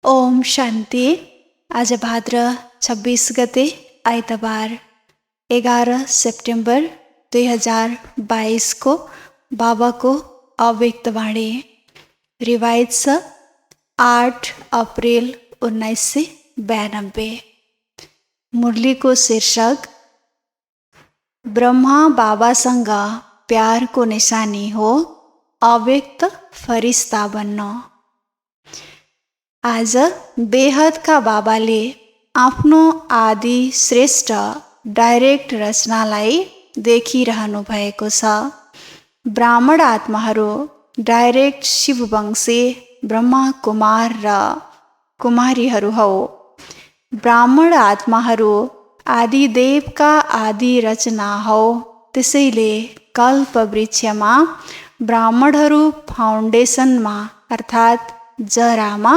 ओम शान्ति। आज भाद्र 26 गते आइतबार 11 सेप्टेम्बर 2022 को बाबाको अव्यक्त वाणी। रिवायत छ 8 अप्रेल 1992। मुरलीको शीर्षक ब्रह्मा बाबासँग प्यारको निशानी हो अव्यक्त फरिस्ता बन्न। आज बेहदका बाबाले आफ्नो आदि श्रेष्ठ डाइरेक्ट रचनालाई देखिरहनु भएको छ। ब्राह्मण आत्माहरू डाइरेक्ट शिववंशी ब्रह्मा कुमार र कुमारीहरू हौ। ब्राह्मण आत्माहरू आदिदेवका आदि रचना हौ। त्यसैले कल्पवृक्षमा ब्राह्मणहरू फाउन्डेसनमा अर्थात् जरामा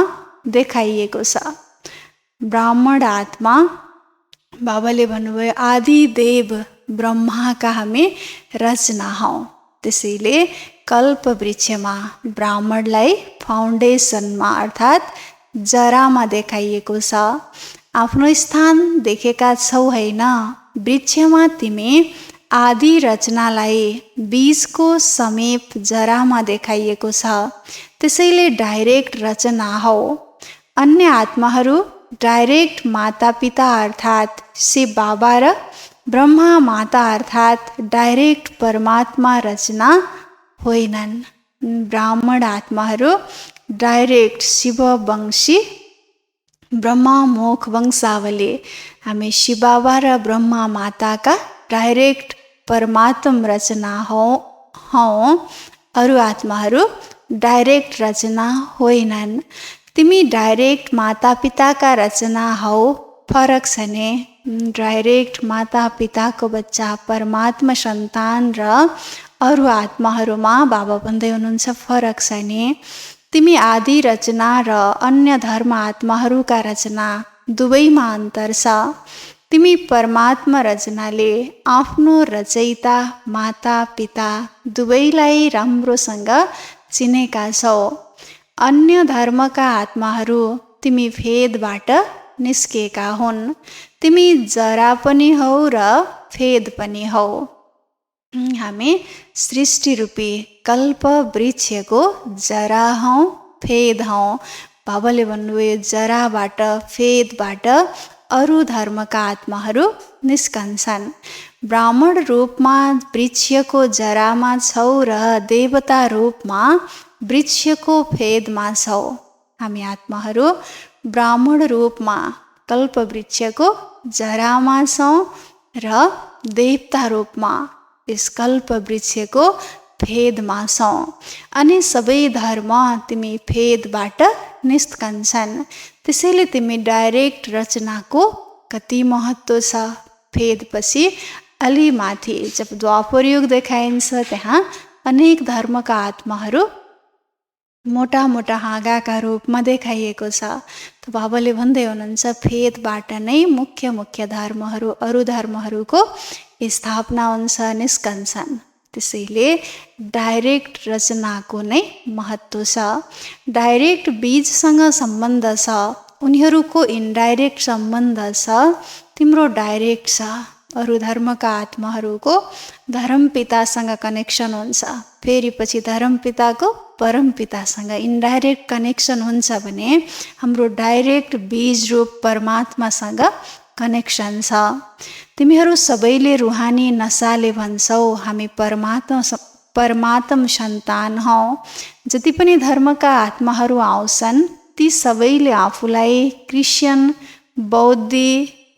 देखाइएको छ। ब्राह्मण आत्मा बाबाले भन्नुभयो आदिदेव ब्रह्माका हामी रचना हौ। त्यसैले कल्पवृक्षमा ब्राह्मणलाई फाउन्डेसनमा अर्थात् जरामा देखाइएको छ। आफ्नो स्थान देखेका छौ हैन, वृक्षमा तिमी आदि रचनालाई बीजको समीप जरामा देखाइएको छ। त्यसैले डाइरेक्ट रचना हौ। अन्य आत्माहरू डाइरेक्ट मातापिता अर्थात् शिव बाबा र ब्रह्मा माता अर्थात् डाइरेक्ट परमात्मा रचना होइनन्। ब्राह्मण आत्माहरू डाइरेक्ट शिववंशी ब्रह्मा मुख वंशावली। हामी शिव बाबा र ब्रह्मा माताका डाइरेक्ट परमात्म रचना हौ। अरू आत्माहरू डाइरेक्ट रचना होइनन्। तिमी डाइरेक्ट मातापिताका रचना हौ। फरक छ नि। डाइरेक्ट मातापिताको बच्चा परमात्मा सन्तान र अरू आत्माहरूमा बाबा भन्दै हुनुहुन्छ फरक छ नि। तिमी आदि रचना र अन्य धर्म आत्माहरूका रचना दुवैमा अन्तर छ। तिमी परमात्मा रचनाले आफ्नो रचयिता माता पिता दुवैलाई राम्रोसँग चिनेका छौ। अन्य धर्मका आत्माहरू तिमी भेदबाट निस्केका हुन्। तिमी जरा पनि हौ र भेद पनि हौ। हामी सृष्टिरूपी कल्प वृक्षको जरा हौ, भेद हौ। बाबाले भन्नुभयो जराबाट भेदबाट अरू धर्मका आत्माहरू निस्कन्छन्। ब्राह्मण रूपमा वृक्षको जरामा छौ र देवता रूपमा वृक्षको भेदमा छौ। हामी आत्माहरू ब्राह्मण रूपमा कल्पवृक्षको जरामा छौँ र देवता रूपमा यस कल्पवृक्षको भेदमा छौँ। अनि सबै धर्म तिमी भेदबाट निस्कन्छन्। त्यसैले तिमी डाइरेक्ट रचनाको कति महत्त्व छ। भेदपछि अलि माथि जब द्वापर युग देखाइन्छ त्यहाँ अनेक धर्मका आत्माहरू मोटा मोटा हाँगाका रूपमा देखाइएको छ। त बाबाले भन्दै हुनुहुन्छ भेदबाट नै मुख्य धर्महरू अरू धर्महरूको स्थापना हुन्छ, निस्कन्छन्। त्यसैले डाइरेक्ट रचनाको नै महत्त्व छ। डाइरेक्ट बीजसँग सम्बन्ध छ, उनीहरूको इन्डाइरेक्ट सम्बन्ध छ, तिम्रो डाइरेक्ट छ। अरू धर्मका आत्माहरूको धर्मपितासँग कनेक्सन हुन्छ, फेरि पछि धर्मपिताको परमपितासँग इन्डाइरेक्ट कनेक्सन हुन्छ भने हाम्रो डाइरेक्ट बीज रूप परमात्मासँग कनेक्सन छ। तिमीहरू सबैले रुहानी नसाले भन्छौ हामी परमात्म सन्तान हौ। जति पनि धर्मका आत्माहरू आउँछन् ती सबैले आफूलाई क्रिस्चियन, बौद्धी,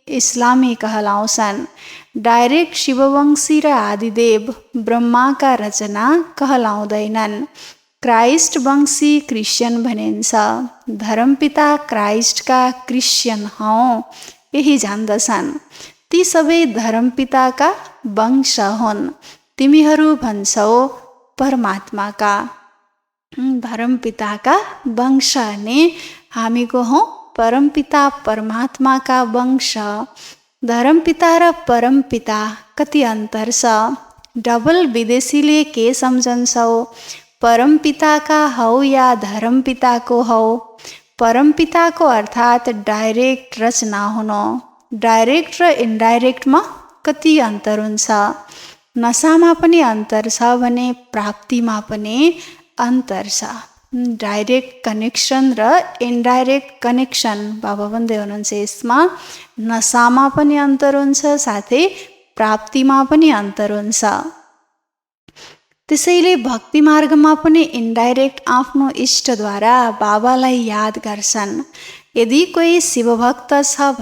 इस्लामी कहलाउँछन्। डाइरेक्ट शिववंशी र आदिदेव ब्रह्माका रचना कहलाउँदैनन्। क्राइस्ट वंशी क्रिस्चियन भनिन्छ। धर्मपिता क्राइस्टका क्रिस्चियन हौ, यही जान्दछन्। ती सबै धर्मपिताका वंश हुन्। तिमीहरू भन्छौ परमात्माका धर्मपिताका वंश नि हामीको हौ परमपिता परमात्माका वंश। धर्मपिता र परमपिता कति अन्तर छ। डबल विदेशीले के सम्झन्छौ? परमपिताका हौ या धर्मपिताको हौ? परमपिताको अर्थात् डाइरेक्ट रचना हुनु। डाइरेक्ट र इन्डाइरेक्टमा कति अन्तर हुन्छ? नसामा पनि अन्तर छ भने प्राप्तिमा पनि अन्तर छ। डाइरेक्ट कनेक्सन र इन्डाइरेक्ट कनेक्सन बाबा भन्दै हुनुहुन्छ यसमा नसामा पनि अन्तर हुन्छ, साथै प्राप्तिमा पनि अन्तर हुन्छ। त्यसैले भक्ति मार्गमा पनि इन्डाइरेक्ट आफ्नो इष्टद्वारा बाबालाई याद गर्छन्। यदि कोही शिवभक्त छ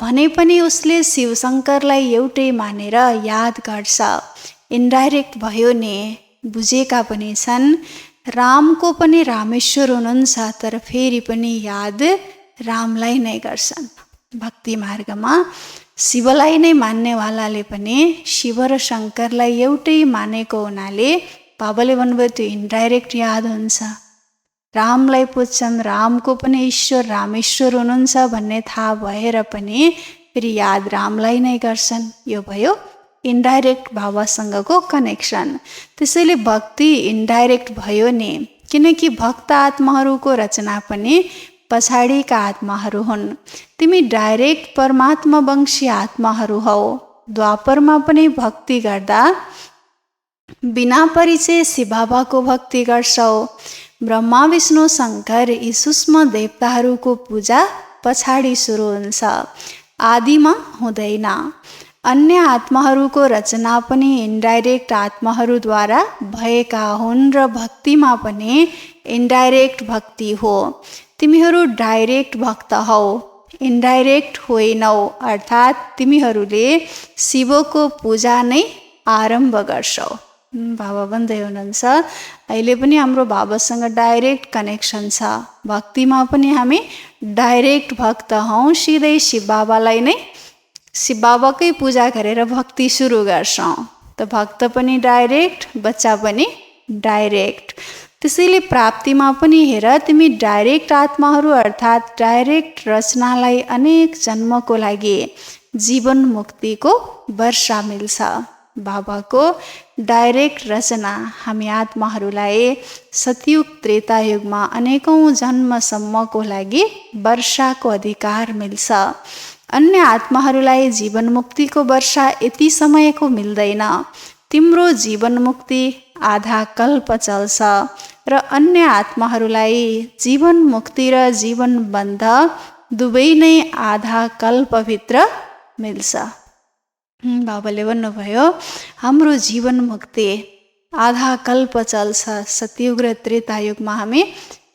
भने पनि उसले शिवशङ्करलाई एउटै मानेर याद गर्छ। इन्डाइरेक्ट भयो नि, बुझेका पनि छन्। रामको पनि रामेश्वर हुनुहुन्छ, तर फेरि पनि याद रामलाई नै गर्छन्। भक्ति मार्गमा शिवलाई नै मान्नेवालाले पनि शिव र शङ्करलाई एउटै मानेको हुनाले बाबाले भन्नुभयो त्यो इन्डाइरेक्ट याद हुन्छ। रामलाई पुज्छन्, रामको पनि ईश्वर रामेश्वर हुनुहुन्छ भन्ने थाहा भएर पनि फेरि याद रामलाई नै गर्छन्। यो भयो इन्डाइरेक्ट बाबासँगको कनेक्सन। त्यसैले भक्ति इन्डाइरेक्ट भयो नि, किनकि भक्त आत्माहरूको रचना पनि पछाडिका आत्माहरू हुन्। तिमी डाइरेक्ट परमात्मा वंशी आत्माहरू हौ। द्वापरमा पनि भक्ति गर्दा बिना परिचय शिवबाबाको भक्ति गर्छौ। ब्रह्मा विष्णु शङ्कर यी सूक्ष्म देवताहरूको पूजा पछाडि सुरु हुन्छ, आदिमा हुँदैन। अन्य आत्माहरूको रचना पनि इन्डाइरेक्ट आत्माहरूद्वारा भएका हुन् र भक्तिमा पनि इन्डाइरेक्ट भक्ति हो। तिमीहरू डाइरेक्ट भक्त हौ, इन्डाइरेक्ट होइनौ, अर्थात् तिमीहरूले शिवको पूजा नै आरम्भ गर्छौ। बाबा भन्दै हुनुहुन्छ अहिले पनि हाम्रो बाबासँग डाइरेक्ट कनेक्सन छ। भक्तिमा पनि हामी डाइरेक्ट भक्त हौँ, सिधै शिव बाबालाई नै शिव बाबाकै पूजा गरेर भक्ति सुरु गर्छौँ। त भक्त पनि डाइरेक्ट, बच्चा पनि डाइरेक्ट। त्यसैले प्राप्तिमा पनि हेर, तिमी डाइरेक्ट आत्माहरू अर्थात् डाइरेक्ट रचनालाई अनेक जन्मको लागि जीवन मुक्तिको वर्षा मिल्छ। बाबाको डाइरेक्ट रचना हामी आत्माहरूलाई सतयुग त्रेतायुगमा अनेकौँ जन्मसम्मको लागि वर्षाको अधिकार मिल्छ। अन्य आत्माहरूलाई जीवन मुक्तिको वर्षा यति समयको मिल्दैन। तिम्रो जीवन मुक्ति आधा कल्प चल्छ र अन्य आत्माहरूलाई जीवन मुक्ति र जीवन बन्ध दुवै नै आधा कल्पभित्र मिल्छ। बाबाले भन्नुभयो हाम्रो जीवन मुक्ति आधा कल्प चल्छ। सतयुग र त्रेतायुगमा हामी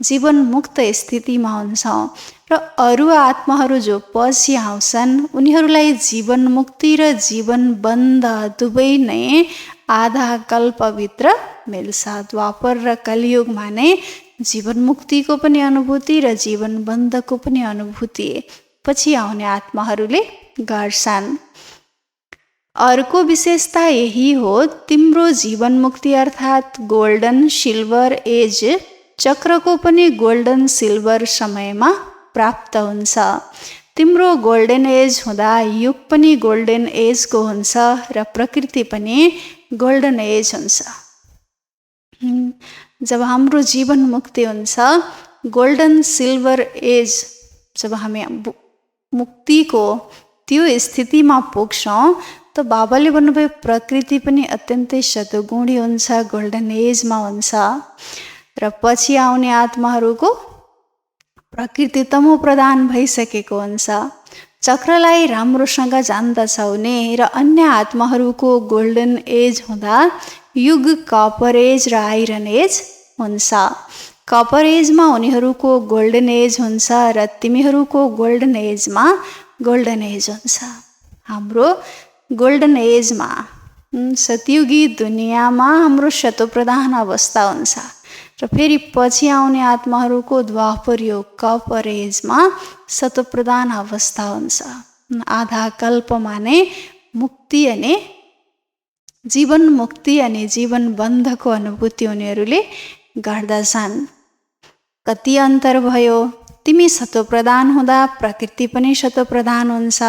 जीवन मुक्त स्थितिमा हुन्छौँ र अरू आत्माहरू जो पछि आउँछन् उनीहरूलाई जीवन मुक्ति र जीवन बन्ध दुवै नै आधा कल्पभित्र मिल्छ। द्वापर र कलियुगमा नै जीवन मुक्तिको पनि अनुभूति र जीवन बन्धको पनि अनुभूति पछि आउने आत्माहरूले गर्छन्। अर्को विशेषता यही हो, तिम्रो जीवन मुक्ति अर्थात् गोल्डन सिल्भर एज चक्रको पनि गोल्डन सिल्भर समयमा प्राप्त हुन्छ। तिम्रो गोल्डन एज हुँदा युग पनि गोल्डन एजको हुन्छ र प्रकृति पनि गोल्डन एज हुन्छ। जब हाम्रो जीवन मुक्ति हुन्छ, गोल्डन सिल्भर एज जब हामी मुक्तिको त्यो स्थितिमा पुग्छौँ त बाबाले भन्नुभयो प्रकृति पनि अत्यन्तै सतगुणी हुन्छ, गोल्डन एजमा हुन्छ र पछि आउने आत्माहरूको प्रकृति तमो प्रधान भइसकेको हुन्छ। चक्रलाई राम्रोसँग जान्दछौ नि र अन्य आत्माहरूको गोल्डन एज हुँदा युग कपर एज र आइरन एज हुन्छ। कपर एजमा उनीहरूको गोल्डन एज हुन्छ र तिमीहरूको गोल्डन एजमा गोल्डन एज हुन्छ। हाम्रो गोल्डन एजमा सतयुगी दुनियाँमा हाम्रो शतप्रधान अवस्था हुन्छ र फेरि पछि आउने आत्माहरूको द्वापर युग कपर एजमा शतप्रधान अवस्था हुन्छ। आधा कल्पमा नै मुक्ति अनि जीवन मुक्ति अनि जीवन बन्धको अनुभूति उनीहरूले गर्दछन्। कति अन्तर भयो, तिमी शतप्रधान हुँदा प्रकृति पनि शतप्रधान हुन्छ।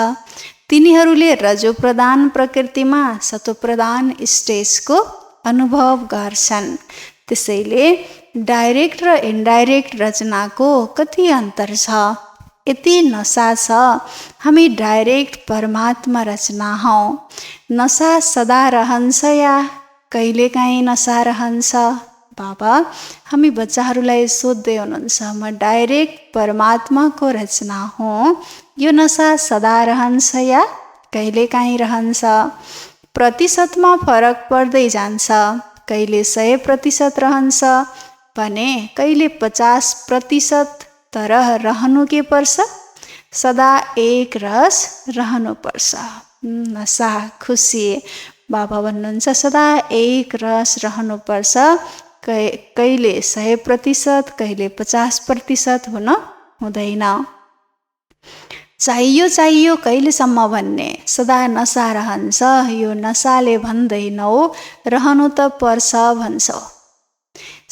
तिनीहरूले रजोप्रधान प्रकृतिमा शतप्रधान स्टेजको अनुभव गर्छन्। त्यसैले डाइरेक्ट र इन्डाइरेक्ट रचनाको कति अन्तर छ। यति नशा छ, हामी डाइरेक्ट परमात्मा रचना हौ। नशा सदा रहन्छ या कहिलेकाहीँ नशा रहन्छ? बाबा हामी बच्चाहरूलाई सोध्दै हुनुहुन्छ, म डाइरेक्ट परमात्माको रचना हुँ, यो नशा सदा रहन्छ या कहिलेकाहीँ रहन्छ? प्रतिशतमा फरक पर्दै जान्छ, कहिले 100% रहन्छ भने कहिले 50%। तर रहनु के पर्छ? सदा एक रस रहनुपर्छ। नशा खुसी, बाबा भन्नुहुन्छ सदा एक रस रहनुपर्छ, कहिले 100%, कहिले 50% हुन हुँदैन। चाहियो चाहियो कहिलेसम्म भन्ने, सदा नशा रहन्छ, यो नशाले भन्दैनौ रहनु त पर्छ भन्छौ।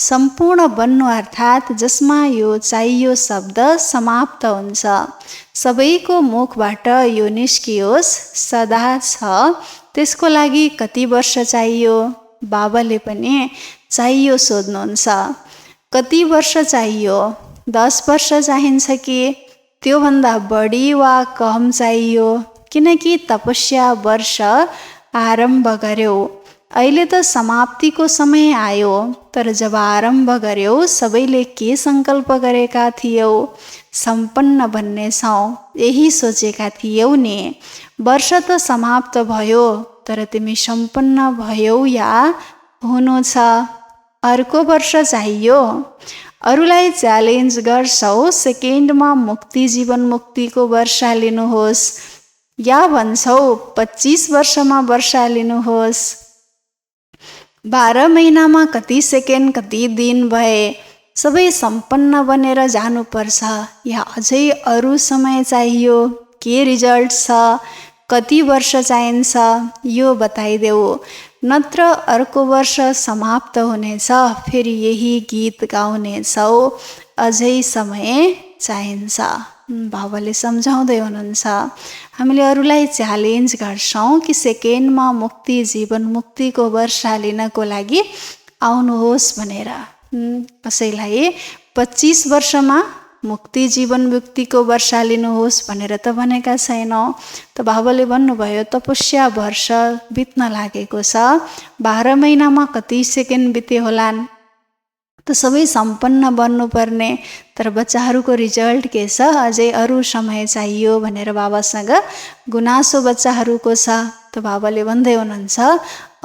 सम्पूर्ण बन्नु अर्थात् जसमा यो चाहियो शब्द समाप्त हुन्छ, सबैको मुखबाट यो निस्कियोस् सदा छ, त्यसको लागि कति वर्ष चाहियो? बाबाले पनि चाहियो सोध्नुहुन्छ। कति वर्ष चाहियो? 10 वर्ष चाहिन्छ कि त्योभन्दा बढी वा कम चाहियो? किनकि तपस्या वर्ष आरम्भ गर्यौ, अहिले त समाप्तिको समय आयो, तर जब आरम्भ गर्यौ सबैले के सङ्कल्प गरेका थियौ? सम्पन्न बन्नेछौ, यही सोचेका थियौ नि। वर्ष त समाप्त भयो, तर तिमी सम्पन्न भयौ या हुनु छ? अर्को वर्ष चाहियो? अरूलाई च्यालेन्ज गर्छौ, सेकेन्डमा मुक्ति जीवन मुक्तिको वर्षा लिनुहोस्, या भन्छौ 25 वर्षमा वर्षा लिनुहोस्। 12 महिनामा कति सेकेन्ड कति दिन भए? सबै सम्पन्न बनेर जानुपर्छ या अझै अरू समय चाहियो? के रिजल्ट छ? कति वर्ष चाहिन्छ? यो बताइदेऊ, नत्र अर्को वर्ष समाप्त हुनेछ, फेरि यही गीत गाउनेछौ, अझै समय चाहिन्छ। बाबाले सम्झाउँदै हुनुहुन्छ, हामीले अरूलाई च्यालेन्ज गर्छौँ कि सेकेन्डमा मुक्ति जीवन मुक्तिको वर्षा लिनको लागि आउनुहोस् भनेर। कसैलाई 25 वर्षमा मुक्ति जीवन मुक्तिको वर्षा लिनुहोस् भनेर त भनेका छैनौँ। त बाबाले भन्नुभयो तपस्या वर्ष बित्न लागेको छ, 12 महिनामा कति सेकेन्ड बिते होलान्, त सबै सम्पन्न बन्नुपर्ने, तर बच्चाहरूको रिजल्ट के छ? अझै अरू समय चाहियो भनेर बाबासँग गुनासो बच्चाहरूको छ। त बाबाले भन्दै हुनुहुन्छ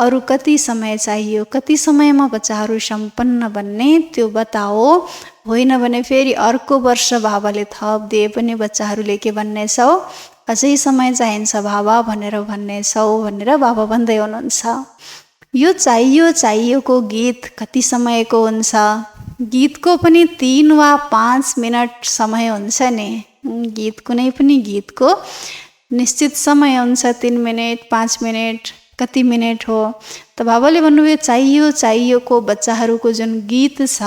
अरू कति समय चाहियो, कति समयमा बच्चाहरू सम्पन्न बन्ने त्यो बताओ, होइन भने फेरि अर्को वर्ष बाबाले थप दिए पनि बच्चाहरूले के भन्नेछौ? अझै समय चाहिन्छ बाबा भनेर भन्नेछौ भनेर बाबा भन्दै हुनुहुन्छ। यो चाहियो चाहियोको गीत कति समयको हुन्छ? गीतको पनि 3 वा 5 मिनट समय हुन्छ नि। गीत कुनै पनि गीतको निश्चित समय हुन्छ, 3 मिनट 5 मिनट कति मिनट हो? त बाबाले भन्नुभयो चाहियो चाहियोको बच्चाहरूको जुन गीत छ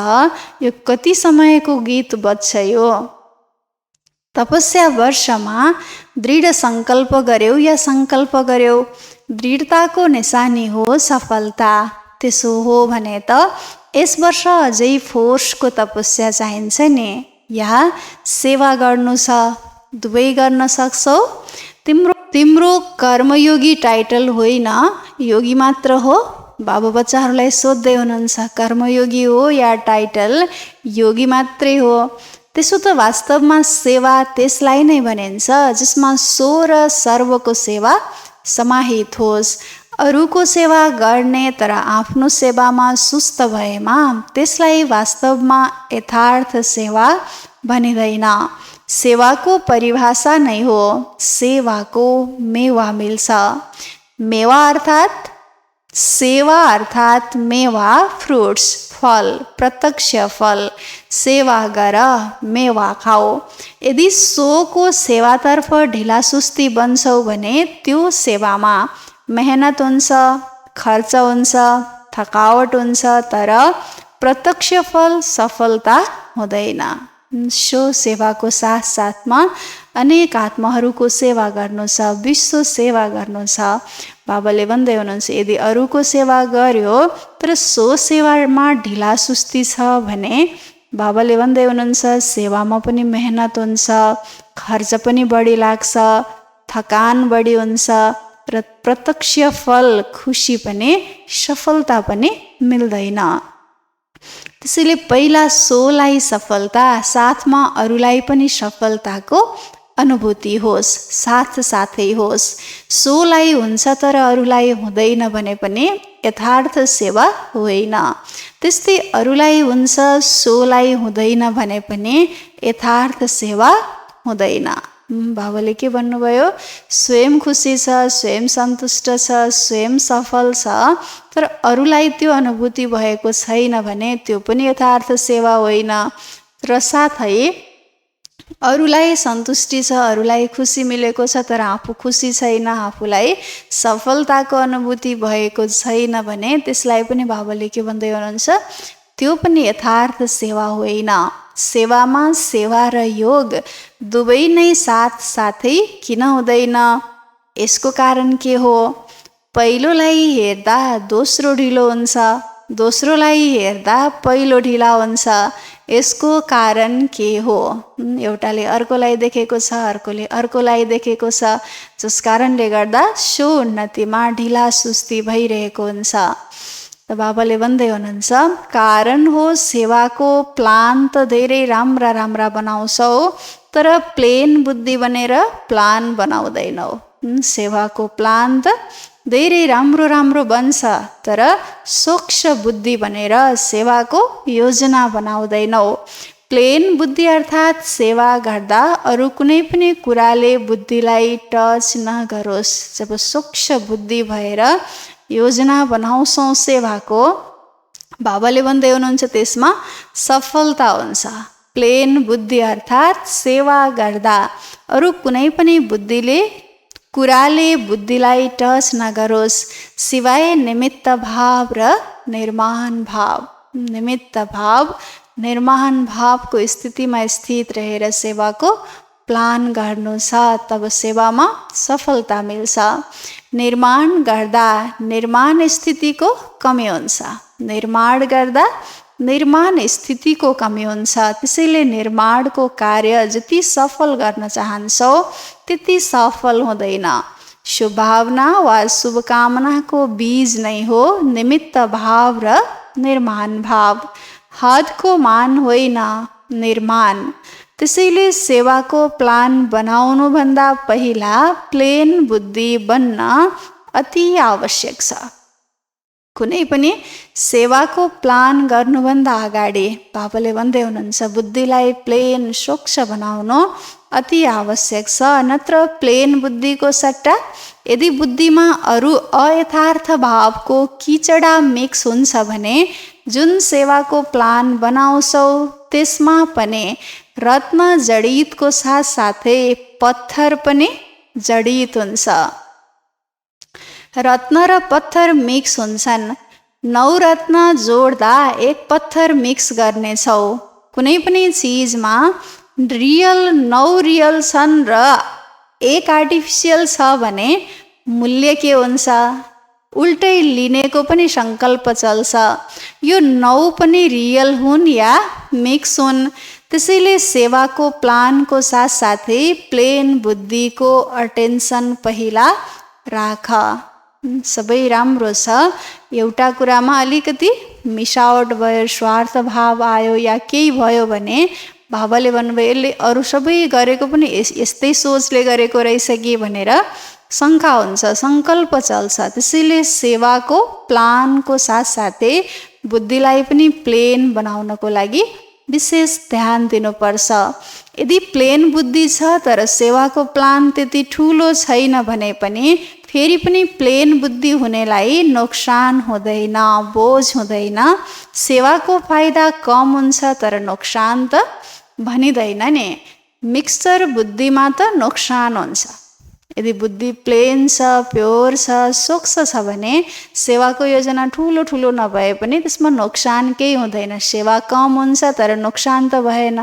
यो कति समयको गीत बज्छ? यो तपस्या वर्षमा दृढ सङ्कल्प गर्यौ या सङ्कल्प गर्यौ, दृढताको निशानी हो सफलता। त्यसो हो भने त यस वर्ष अझै फोर्सको तपस्या चाहिन्छ नि, या सेवा गर्नु छ? दुवै गर्न सक्छौ? तिम्रो कर्मयोगी टाइटल होइन, योगी मात्र हो? बाबा बच्चाहरूलाई सोध्दै हुनुहुन्छ कर्मयोगी हो या टाइटल योगी मात्रै हो? त्यसो त वास्तवमा सेवा त्यसलाई नै भनिन्छ जसमा सो र सर्वको सेवा समाहित होस्। अरूको सेवा गर्ने तर आफ्नो सेवामा सुस्त भएमा त्यसलाई वास्तवमा यथार्थ सेवा भनिँदैन। सेवाको परिभाषा नै हो, सेवाको मेवा मिल्छ। मेवा अर्थात् सेवा अर्थात् मेवा फ्रुट्स, फल, प्रत्यक्ष फल। सेवा गर, मेवा खाऊ। यदि सोको सेवातर्फ ढिलासुस्ती बन्छौ भने त्यो सेवामा मेहनत हुन्छ, खर्च हुन्छ, थकावट हुन्छ, तर प्रत्यक्ष फल सफलता हुँदैन। सो सेवाको साथसाथमा अनेक आत्माहरूको सेवा गर्नु छ, विश्व सेवा गर्नु छ। बाबाले भन्दै हुनुहुन्छ यदि अरूको सेवा गर्यो तर सो सेवामा ढिला सुस्ती छ भने बाबाले भन्दै हुनुहुन्छ सेवामा पनि मेहनत हुन्छ, खर्च पनि बढी लाग्छ, थकान बढी हुन्छ र प्रत्यक्ष फल खुसी पनि सफलता पनि मिल्दैन। त्यसैले पहिला सोलाई सफलता, साथमा अरूलाई पनि सफलताको अनुभूति होस्, साथै होस्। सोलाई हुन्छ तर अरूलाई हुँदैन भने पनि यथार्थ सेवा होइन। त्यस्तै अरूलाई हुन्छ सोलाई हुँदैन भने पनि यथार्थ सेवा हुँदैन। बाबाले के भन्नुभयो, स्वयं खुसी छ, स्वयं सन्तुष्ट छ, स्वयं सफल छ, तर अरूलाई त्यो अनुभूति भएको छैन भने त्यो पनि यथार्थ सेवा होइन। र साथै अरूलाई सन्तुष्टि छ, अरूलाई खुसी मिलेको छ तर आफू खुसी छैन, आफूलाई सफलताको अनुभूति भएको छैन भने त्यसलाई पनि बाबाले के भन्दै हुनुहुन्छ, त्यो पनि यथार्थ सेवा होइन। सेवामा सेवा र योग दुवै नै साथै किन हुँदैन? यसको कारण के हो? पहिलोलाई हेर्दा दोस्रो ढिलो हुन्छ, दोस्रोलाई हेर्दा पहिलो ढिला हुन्छ। यसको कारण के हो? एउटाले अर्कोलाई देखेको छ, अर्कोले अर्कोलाई देखेको छ, जस कारणले गर्दा सो उन्नतिमा ढिला सुस्ती भइरहेको हुन्छ। त बाबाले भन्दै हुनुहुन्छ कारण हो सेवाको प्लान त धेरै राम्रा बनाउँछौ तर प्लेन बुद्धि बनेर प्लान बनाउँदैनौ। सेवाको प्लान त धेरै राम्रो बन्छ तर सूक्ष्म बुद्धि बनेर सेवाको योजना बनाउँदैनौ। प्लेन बुद्धि अर्थात् सेवा गर्दा अरू कुनै पनि कुराले बुद्धिलाई टच नगरोस्। जब सूक्ष्म बुद्धि भएर योजना बनाउँछौँ सेवाको, बाबाले भन्दै हुनुहुन्छ त्यसमा सफलता हुन्छ। प्लेन बुद्धि अर्थात् सेवा गर्दा अरू कुनै पनि कुराले बुद्धिलाई टच नगरोस्, सिवाय निमित्त भाव र निर्माण भाव। निमित्त भाव, निर्माण भावको स्थितिमा स्थित रहेर सेवाको प्लान गर्नु छ, तब सेवामा सफलता मिल्छ। निर्माण गर्दा निर्माण स्थितिको कमी हुन्छ, निर्माण गर्दा निर्माण स्थितिको कमी हुन्छ। त्यसैले निर्माणको कार्य जति सफल गर्न चाहन्छौ त्यति सफल हुँदैन। शुभभावना वा शुभकामनाको बीज नै हो निमित्त भाव र निर्माण भाव। हदको मान होइन, निर्माण। त्यसैले सेवाको प्लान बनाउनुभन्दा पहिला प्लेन बुद्धि बन्न अति आवश्यक छ। कुनै पनि सेवाको प्लान गर्नुभन्दा अगाडि बाबाले भन्दै हुनुहुन्छ बुद्धिलाई प्लेन सूक्ष्म बनाउनु अति आवश्यक छ। नत्र प्लेन बुद्धिको सट्टा यदि बुद्धिमा अरू अयथार्थ भावको किचडा मिक्स हुन्छ भने जुन सेवाको प्लान बनाउँछौ त्यसमा पनि रत्न जडितको साथै पत्थर पनि जडित हुन्छ। रत्न र पत्थर मिक्स हुन्छन्। 9 रत्न जोड्दा 1 पत्थर मिक्स गर्नेछौ। कुनै पनि चिजमा 9 रियल छन् र 1 आर्टिफिसियल छ भने मूल्य के हुन्छ? उल्टै लिनेको पनि सङ्कल्प चल्छ, यो 9 पनि रियल हुन् या मिक्स हुन्। त्यसैले सेवाको प्लानको साथै प्लेन बुद्धिको अटेन्सन पहिला राख। सबै राम्रो छ, एउटा कुरामा अलिकति मिसावट भयो, स्वार्थ भाव आयो या केही भयो भने बाबाले भन्नुभयो यसले अरू सबै गरेको पनि यस्तै सोचले गरेको रहेछ कि भनेर शङ्का हुन्छ, सङ्कल्प चल्छ। त्यसैले सेवाको प्लानको साथै बुद्धिलाई पनि प्लेन बनाउनको लागि विशेष ध्यान दिनुपर्छ। यदि प्लेन बुद्धि छ तर सेवाको प्लान त्यति ठुलो छैन भने पनि फेरि पनि प्लेन बुद्धि हुनेलाई नोक्सान हुँदैन, बोझ हुँदैन। सेवाको फाइदा कम हुन्छ तर नोक्सान त भनिँदैन नि। मिक्सचर बुद्धिमा त नोक्सान हुन्छ। यदि बुद्धि प्लेन छ, प्योर छ, सूक्ष्म छ भने सेवाको योजना ठुलो नभए पनि त्यसमा नोक्सान केही हुँदैन। सेवा कम हुन्छ तर नोक्सान त भएन।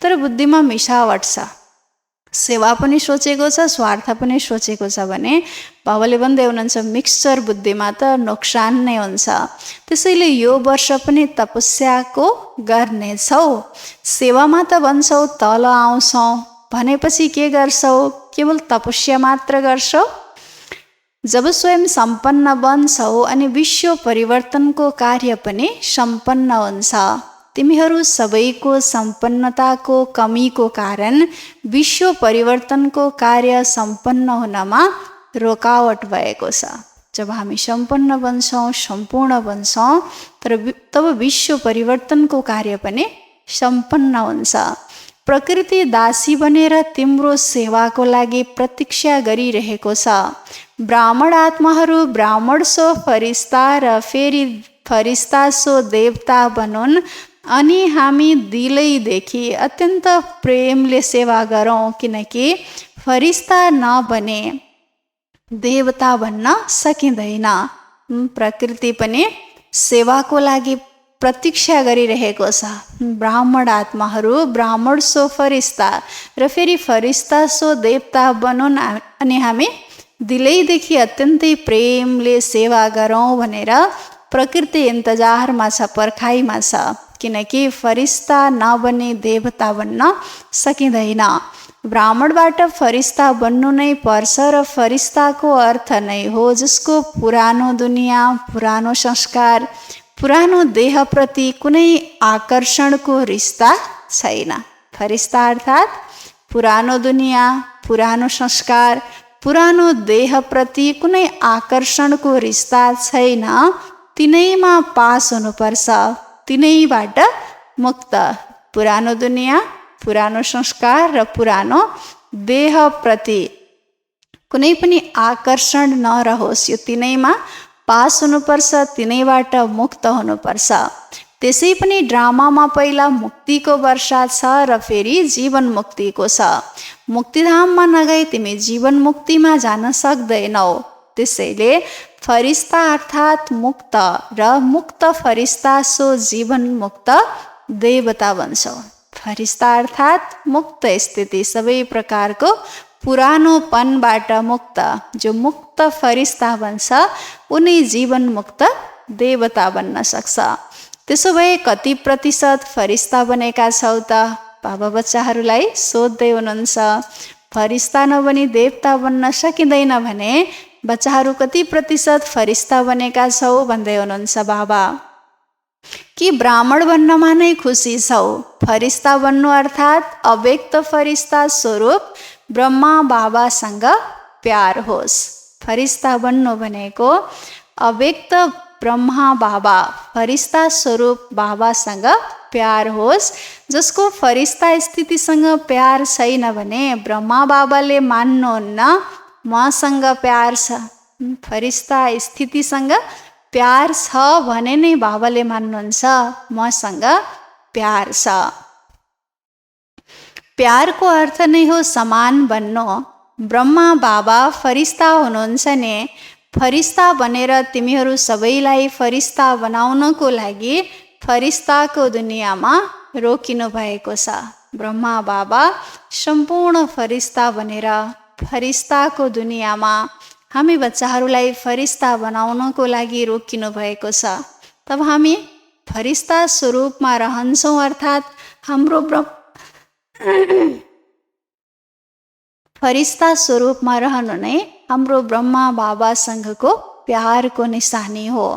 तर बुद्धिमा मिसावट छ, सेवा पनि सोचेको छ, स्वार्थ पनि सोचेको छ भने बाबाले भन्दै हुनुहुन्छ मिक्सचर बुद्धिमा त नोक्सान नै हुन्छ। त्यसैले यो वर्ष पनि तपस्याको गर्नेछौ। सेवामा त भन्छौ तल आउँछौ भनेपछि के गर्छौ? केवल तपस्या मात्र गर्छौ? जब स्वयं सम्पन्न बन्छौ अनि विश्व परिवर्तनको कार्य पनि सम्पन्न हुन्छ। तिमीहरू सबैको सम्पन्नताको कमीको कारण विश्व परिवर्तनको कार्य सम्पन्न हुनमा रोकावट भएको छ। जब हामी सम्पन्न बन्छौँ, सम्पूर्ण बन्छौँ, तब विश्व परिवर्तनको कार्य पनि सम्पन्न हुन्छ। प्रकृति दासी बनेर तिम्रो सेवाको लागि प्रतीक्षा गरिरहेको छ। ब्राह्मण आत्माहरू ब्राह्मण सो फरिस्ता र फेरि फरिस्ता सो देवता बनुन् अनि हामी दिलैदेखि अत्यन्त प्रेमले सेवा गरौँ, किनकि फरिस्ता नबने देवता बन्न सकिँदैन। प्रकृति पनि सेवाको लागि प्रतीक्षा गरिरहेको छ। ब्राह्मण आत्माहरू ब्राह्मण सो फरिस्ता र फेरि फरिस्ता सो देवता बनुन् अनि हामी दिलैदेखि अत्यन्तै प्रेमले सेवा गरौँ भनेर प्रकृति इन्तजारमा छ, पर्खाइमा छ, किनकि फरिस्ता नबने देवता बन्न सकिँदैन। ब्राह्मणबाट फरिस्ता बन्नु नै पर्छ र फरिस्ताको अर्थ नै हो जसको पुरानो दुनियाँ, पुरानो संस्कार, पुरानो देहप्रति कुनै आकर्षणको रिस्ता छैन। फरिस्ता अर्थात् पुरानो दुनियाँ, पुरानो संस्कार, पुरानो देहप्रति कुनै आकर्षणको रिस्ता छैन। तिनैमा पास हुनुपर्छ, तिनैबाट मुक्त। पुरानो दुनियाँ, पुरानो संस्कार र पुरानो देहप्रति कुनै पनि आकर्षण नरहोस्, यो तिनैमा पास हुनुपर्छ, तिनैबाट मुक्त हुनुपर्छ। त्यसै पनि ड्रामामा पहिला मुक्तिको वर्षा छ र फेरि जीवन मुक्तिको छ। मुक्तिधाममा नगई तिमी जीवन मुक्तिमा जान सक्दैनौ। त्यसैले फरिस्ता अर्थात् मुक्त र मुक्त फरिस्ता सो जीवन मुक्त देवता बन्छौ। फरिस्ता अर्थात् मुक्त स्थिति, सबै प्रकारको पुरानोपनबाट मुक्त। जो मुक्त फरिस्ता बन्छ उनी जीवन मुक्त देवता बन्न सक्छ। त्यसो भए कति प्रतिशत फरिस्ता बनेका छौ त? बाबा बच्चाहरूलाई सोध्दै हुनुहुन्छ। फरिस्ता नबनी देवता बन्न सकिँदैन भने बच्चाहरू कति प्रतिशत फरिस्ता बनेका छौ भन्दै हुनुहुन्छ बाबा। कि ब्राह्मण बन्नमा नै खुसी छौ? फरिस्ता बन्नु अर्थात् अव्यक्त फरिस्ता स्वरूप ब्रह्मा बाबासँग प्यार होस्। फरिस्ता बन्नु भनेको अव्यक्त ब्रह्मा बाबा फरिस्ता स्वरूप बाबासँग प्यार होस्। जसको फरिस्ता स्थितिसँग प्यार छैन भने ब्रह्मा बाबाले मान्नुहुन्न मसँग प्यार छ। फरिस्ता स्थितिसँग प्यार छ भने नै बाबाले मान्नुहुन्छ मसँग प्यार छ। प्यारको अर्थ नै हो समान बन्नु। ब्रह्मा बाबा फरिस्ता हुनुहुन्छ नि, फरिस्ता बनेर तिमीहरू सबैलाई फरिस्ता बनाउनको लागि फरिस्ताको दुनियाँमा रोकिनु भएको छ। ब्रह्मा बाबा सम्पूर्ण फरिस्ता बनेर फरिस्ताको दुनियाँमा हामी बच्चाहरूलाई फरिस्ता बनाउनको लागि रोकिनु भएको छ। तब हामी फरिस्ता स्वरूपमा रहन्छौँ, अर्थात् हाम्रो फरिस्ता स्वरूपमा रहनु नै हाम्रो ब्रह्मा बाबासँगको प्यारको निशानी हो।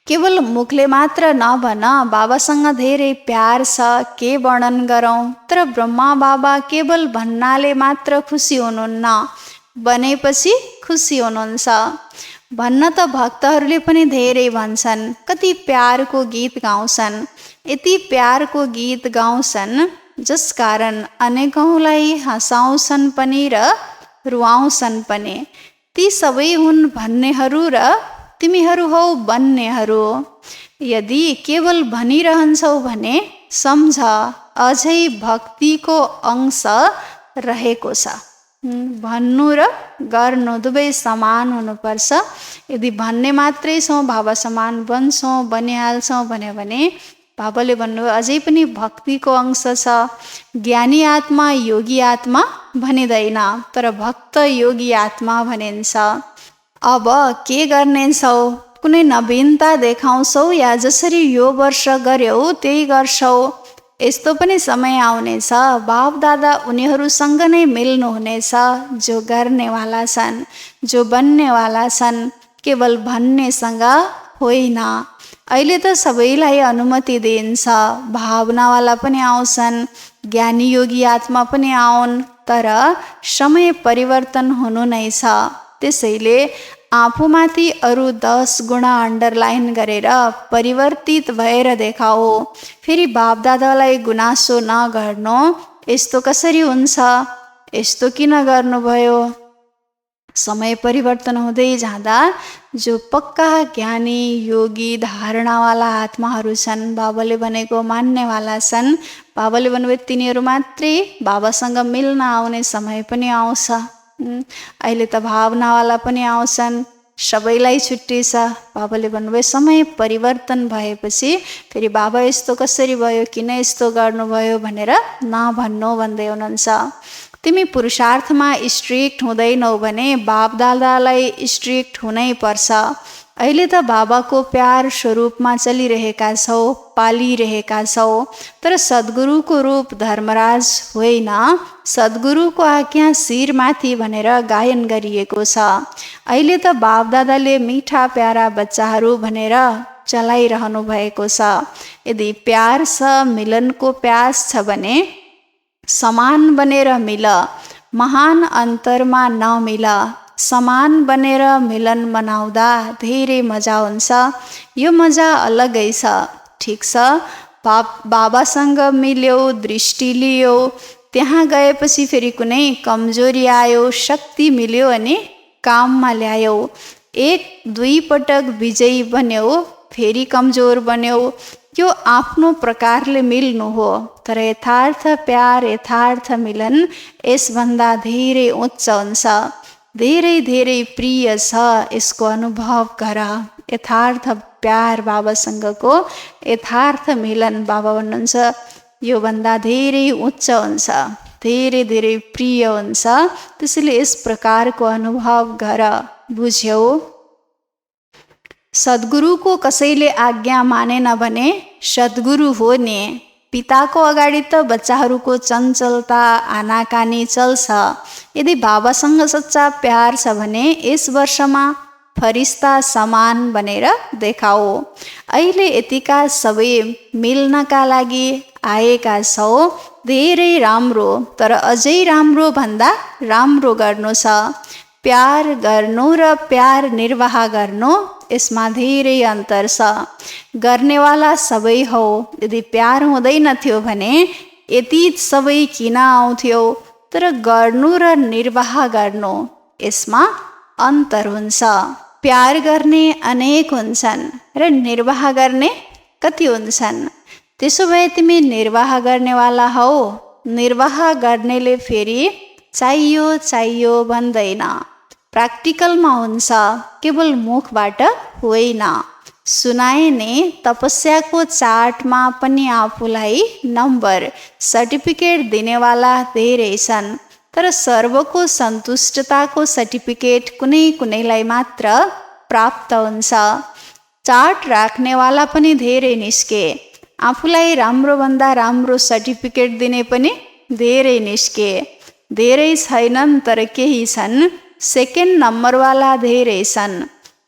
केवल मुखले मात्र नभन बाबासँग धेरै प्यार छ, के वर्णन गरौँ। तर ब्रह्मा बाबा केवल भन्नाले मात्र खुसी हुनुहुन्न, बनेपछि खुसी हुनुहुन्छ। भन्न त भक्तहरूले पनि धेरै भन्छन्, कति प्यारको गीत गाउँछन्। यति प्यारको गीत गाउँछन् जसकारण अनेकौँलाई हँसाउँछन् पनि र रुवाउँछन् पनि। ती सबै हुन् भन्नेहरू र तिमीहरू हौ बन्नेहरू। यदि केवल भनिरहन्छौ भने सम्झ अझै भक्तिको अंश रहेको छ। भन्नु र गर्नु दुवै समान हुनुपर्छ। यदि भन्ने मात्रै छौँ, बाबा समान बन्छौँ, बनिहाल्छौँ भन्यो भने बाबाले भन्नुभयो अझै पनि भक्तिको अंश छ। ज्ञानी आत्मा योगी आत्मा भनिँदैन, तर भक्त योगी आत्मा भनिन्छ। अब के गर्नेछौ? कुनै नवीनता देखाउँछौ या जसरी यो वर्ष गर्यौ त्यही गर्छौ? यस्तो पनि समय आउनेछ, बाप दादा उनीहरूसँग नै मिल्नुहुनेछ जो गर्नेवाला छन्, जो बन्नेवाला छन्, केवल भन्नेसँग होइन। अहिले त सबैलाई अनुमति दिइन्छ, भावनावाला पनि आउँछन्, ज्ञानी योगी आत्मा पनि आउन्, तर समय परिवर्तन हुनु नै छ। त्यसैले आफूमाथि अरू 10 गुणा अन्डरलाइन गरेर परिवर्तित भएर देखाऊ। फेरि बापदादालाई गुनासो नगर्नु, यस्तो कसरी हुन्छ, यस्तो किन गर्नुभयो? समय परिवर्तन हुँदै जाँदा जो पक्का ज्ञानी योगी धारणावाला आत्माहरू छन्, बाबाले भनेको मान्नेवाला छन्, बाबाले भन्नुभयो तिनीहरू मात्रै बाबासँग मिल्न आउने समय पनि आउँछ। अहिले त भावनावाला पनि आउँछन्, सबैलाई छुट्टी छ। बाबाले भन्नुभयो समय परिवर्तन भएपछि फेरि बाबा यस्तो कसरी भयो, किन यस्तो गर्नुभयो भनेर नभन्नु भन्दै हुनुहुन्छ। तिमी पुरुषार्थमा स्ट्रिक्ट हुँदैनौ भने बापदादालाई स्ट्रिक्ट हुनै पर्छ। अहिले त बाबाको प्यार स्वरूपमा चलिरहेका छौ, पालिरहेका छौ, तर सद्गुरुको रूप धर्मराज होइन। सद्गुरुको आज्ञा शिरमाथि भनेर गायन गरिएको छ। अहिले त बापदादाले मिठा प्यारा बच्चाहरू भनेर चलाइरहनु भएको छ। यदि प्यार छ, मिलनको प्यास छ भने समान बनेर मिल, महान अन्तरमा नमिल। समान बनेर मिलन मनाउँदा धेरै मजा हुन्छ। यो मजा अलगै छ। ठिक छ, बाबासँग मिल्यो, दृष्टि लियो, त्यहाँ गएपछि फेरि कुनै कमजोरी आयो, शक्ति मिल्यो अनि काममा ल्यायो। 1-2 पटक विजयी बन्यौ, फेरि कमजोर बन्यौ। यो आफ्नो प्रकारले मिल्नु हो, तर यथार्थ प्यार, यथार्थ मिलन यसभन्दा धेरै उच्च हुन्छ, धेरै धेरै प्रिय छ। यसको अनुभव गर। यथार्थ प्यार बाबासँगको, यथार्थ मिलन बाबा भन्नुहुन्छ यो भन्दा धेरै उच्च हुन्छ, धेरै धेरै प्रिय हुन्छ। त्यसैले यस प्रकारको अनुभव गर। बुझ्यौ? सद्गुरुको कसैले आज्ञा मानेन भने सद्गुरु हो नि। पिताको अगाडि त बच्चाहरूको चञ्चलता, आनाकानी चल्छ। यदि बाबासँग सच्चा प्यार छ भने यस वर्षमा फरिस्ता समान बनेर देखाऊ। अहिले यतिका सबै मिल्नका लागि आएका छौ, धेरै राम्रो, तर अझै राम्रो भन्दा राम्रो गर्नु छ। प्यार गर्नु र प्यार निर्वाह गर्नु, यसमा धेरै अन्तर छ। गर्नेवाला सबै हौ। यदि प्यार हुँदैन थियो भने यति सबै किन आउँथ्यो? तर गर्नु र निर्वाह गर्नु, यसमा अन्तर हुन्छ। प्यार गर्ने अनेक हुन्छन् र निर्वाह गर्ने कति हुन्छन्? त्यसो भए तिमी निर्वाह गर्नेवाला हौ। निर्वाह गर्नेले फेरि चाहियो चाहियो भन्दैन, प्र्याक्टिकलमा हुन्छ, केवल मुखबाट होइन। सुनाइने तपस्याको चार्टमा पनि आफूलाई नम्बर, सर्टिफिकेट दिनेवाला धेरै छन्, तर सर्वको सन्तुष्टताको सर्टिफिकेट कुनै कुनैलाई मात्र प्राप्त हुन्छ। चार्ट राख्नेवाला पनि धेरै निस्के, आफूलाई राम्रोभन्दा राम्रो सर्टिफिकेट दिने पनि धेरै निस्के। धेरै छैनन् तर केही छन्। सेकेन्ड नम्बरवाला धेरै छन्,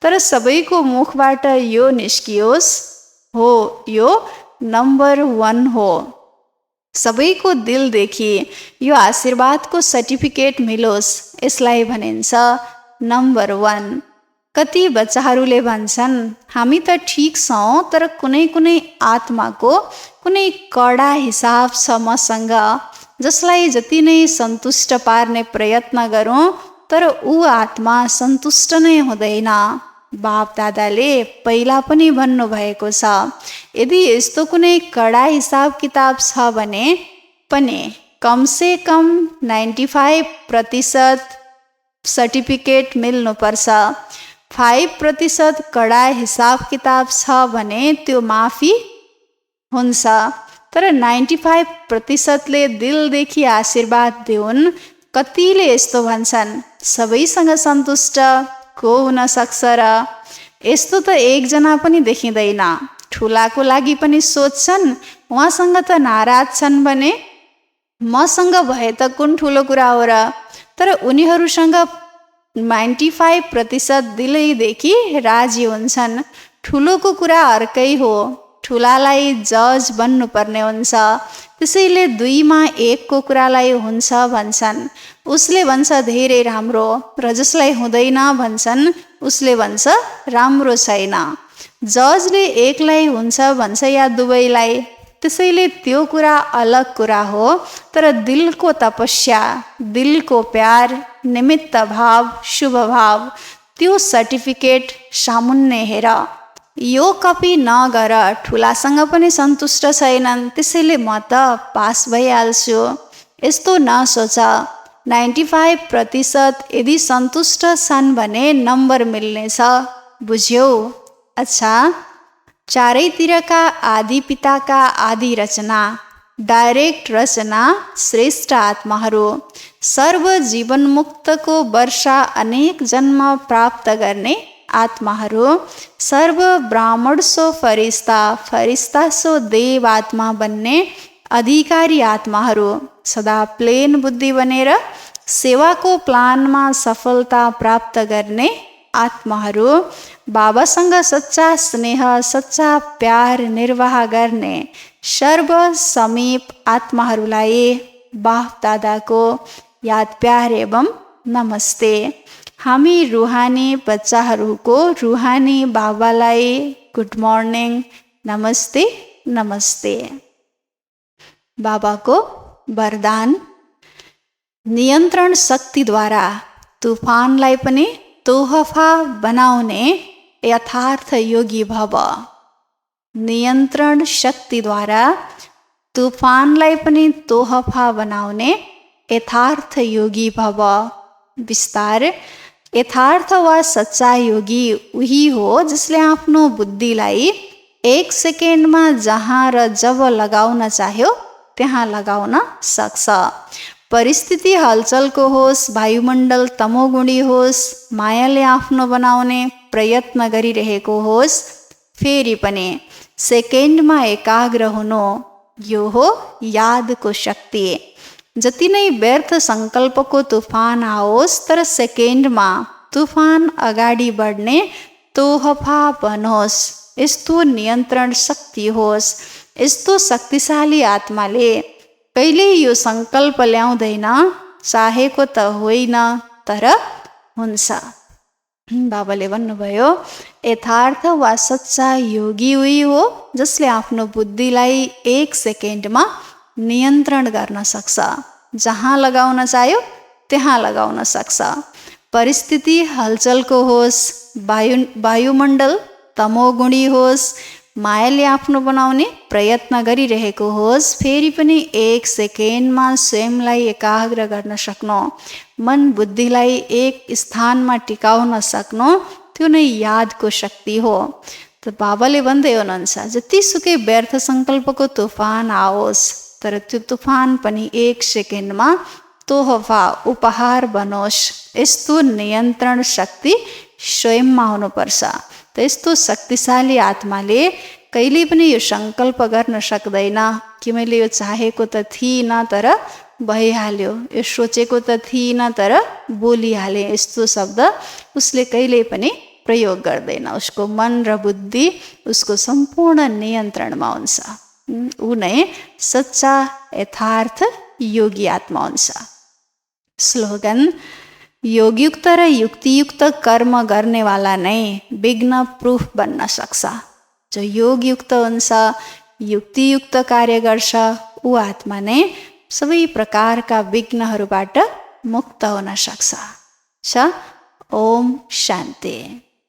तर सबैको मुखबाट यो निस्कियोस्, हो यो नम्बर 1 हो। सबैको दिलदेखि यो आशीर्वादको सर्टिफिकेट मिलोस्, यसलाई भनिन्छ नम्बर 1। कति बच्चाहरूले भन्छन् हामी त ठिक छौँ, तर कुनै कुनै आत्माको कुनै कडा हिसाब छ मसँग, जसलाई जति नै सन्तुष्ट पार्ने प्रयत्न गरौँ तर ऊ आत्मा सन्तुष्ट नै हुँदैन। बाप दादाले पहिला पनि भन्नुभएको छ, यदि यस्तो कुनै कडा हिसाब किताब छ भने पनि कमसे कम 95% सर्टिफिकेट मिल्नुपर्छ। 5% कडा हिसाब किताब छ भने त्यो माफी हुन्छ। तर 95%ले दिलदेखि आशीर्वाद देऊन्। कतिले यस्तो भन्छन्, सबैसँग सन्तुष्ट को हुन सक्छ र? यस्तो त एकजना पनि देखिँदैन। ठुलाको लागि पनि सोध्छन्, उहाँसँग त नाराज छन् भने मसँग भए त कुन ठुलो कुरा हो र? तर उनीहरूसँग 95% दिलैदेखि राजी हुन्छन्। ठुलोको कुरा अर्कै हो, ठुलालाई जज बन्नुपर्ने हुन्छ। त्यसैले 2मा 1को कुरालाई हुन्छ भन्छन्, उसले भन्छ धेरै राम्रो, र जसलाई हुँदैन भन्छन्, उसले भन्छ राम्रो छैन। जजले एकलाई हुन्छ भन्छ या दुवैलाई, त्यसैले त्यो कुरा अलग कुरा हो। तर दिलको तपस्या, दिलको प्यार, निमित्त भाव, शुभ भाव, त्यो सर्टिफिकेट सामुन्ने हेर। यो कपी नगर, ठुलासँग पनि सन्तुष्ट छैनन्, त्यसैले म त पास भइहाल्छु। यस्तो नसोच। 95% यदि सन्तुष्ट छन् भने नम्बर मिल्नेछ, बुझ्यौ? अच्छा, चारैतिरका आदि पिताका आदि रचना, डाइरेक्ट रचना, श्रेष्ठ आत्माहरू, सर्व जीवन मुक्तको वर्षा अनेक जन्म प्राप्त गर्ने आत्माहरू, सर्व ब्राह्मण सो फरिस्ता, फरिस्ता सो देव आत्मा बन्ने अधिकारी आत्माहरू, सदा प्लेन बुद्धि बनेर सेवाको प्लानमा सफलता प्राप्त गर्ने आत्माहरू, बाबासँग सच्चा स्नेह, सच्चा प्यार निर्वाह गर्ने सर्व समीप आत्माहरूलाई बाप दादाको याद प्यार एवं नमस्ते। हामी रुहानी बच्चाहरूको रुहानी बाबालाई गुड मर्निङ, नमस्ते नमस्ते। बाबाको वरदान, नियन्त्रण शक्तिद्वारा तुफानलाई पनि तोहफा बनाउने यथार्थ योगी भव। नियन्त्रण शक्तिद्वारा तुफानलाई पनि तोहफा बनाउने यथार्थ योगी भव। विस्तार, यथार्थ वा सच्चा योगी उही हो जसले आफ्नो बुद्धिलाई 1 सेकेन्डमा जहाँ र जब लगाउन चाह्यो त्यहाँ लगाउन सक्छ। परिस्थिति हलचलको होस्, वायुमण्डल तमोगुणी होस्, मायाले आफ्नो बनाउने प्रयत्न गरिरहेको होस्, फेरि पनि सेकेन्डमा एकाग्र हुनु, यो हो यादको शक्ति। जति नै व्यर्थ सङ्कल्पको तुफान आओस्, तर सेकेन्डमा तुफान अगाडि बढ्ने तोहफा बनोस्। यस्तो नियन्त्रण शक्ति होस्। यस्तो शक्तिशाली आत्माले कहिले यो सङ्कल्प ल्याउँदैन, चाहेको त होइन तर हुन्छ। बाबाले भन्नुभयो, यथार्थ वा सच्चा योगी उही हो जसले आफ्नो बुद्धिलाई 1 सेकेन्डमा नियन्त्रण गर्न सक्छ। जहाँ लगाउन चाह्यो त्यहाँ लगाउन सक्छ। परिस्थिति हलचलको होस्, वायुमण्डल तमोगुणी होस्, मायाले आफ्नो बनाउने प्रयत्न गरिरहेको होस्, फेरि पनि 1 सेकेन्डमा स्वयंलाई एकाग्र गर्न सक्नु, मन बुद्धिलाई एक स्थानमा टिकाउन सक्नु, त्यो नै यादको शक्ति हो। त बाबाले भन्दै हुनुहुन्छ, जतिसुकै व्यर्थ सङ्कल्पको तुफान आओस्, तर त्यो तुफान पनि 1 सेकेन्डमा तोहफा उपहार बनोस्। यस्तो नियन्त्रण शक्ति स्वयंमा हुनुपर्छ। त यस्तो शक्तिशाली आत्माले कहिले पनि यो सङ्कल्प गर्न सक्दैन कि मैले यो चाहेको त थिइनँ तर भइहाल्यो, यो सोचेको त थिइनँ तर बोलिहालेँ, यस्तो शब्द उसले कहिले पनि प्रयोग गर्दैन। उसको मन र बुद्धि उसको सम्पूर्ण नियन्त्रणमा हुन्छ। ऊ नै सच्चा यथार्थ योगी आत्मा हुन्छ। स्लोगन, योगयुक्त र युक्तियुक्त कर्म गर्नेवाला नै विघ्न प्रुफ बन्न सक्छ। जो योगयुक्त हुन्छ, युक्तियुक्त कार्य गर्छ, ऊ आत्मा नै सबै प्रकारका विघ्नहरूबाट मुक्त हुन सक्छ। ओम शान्ति।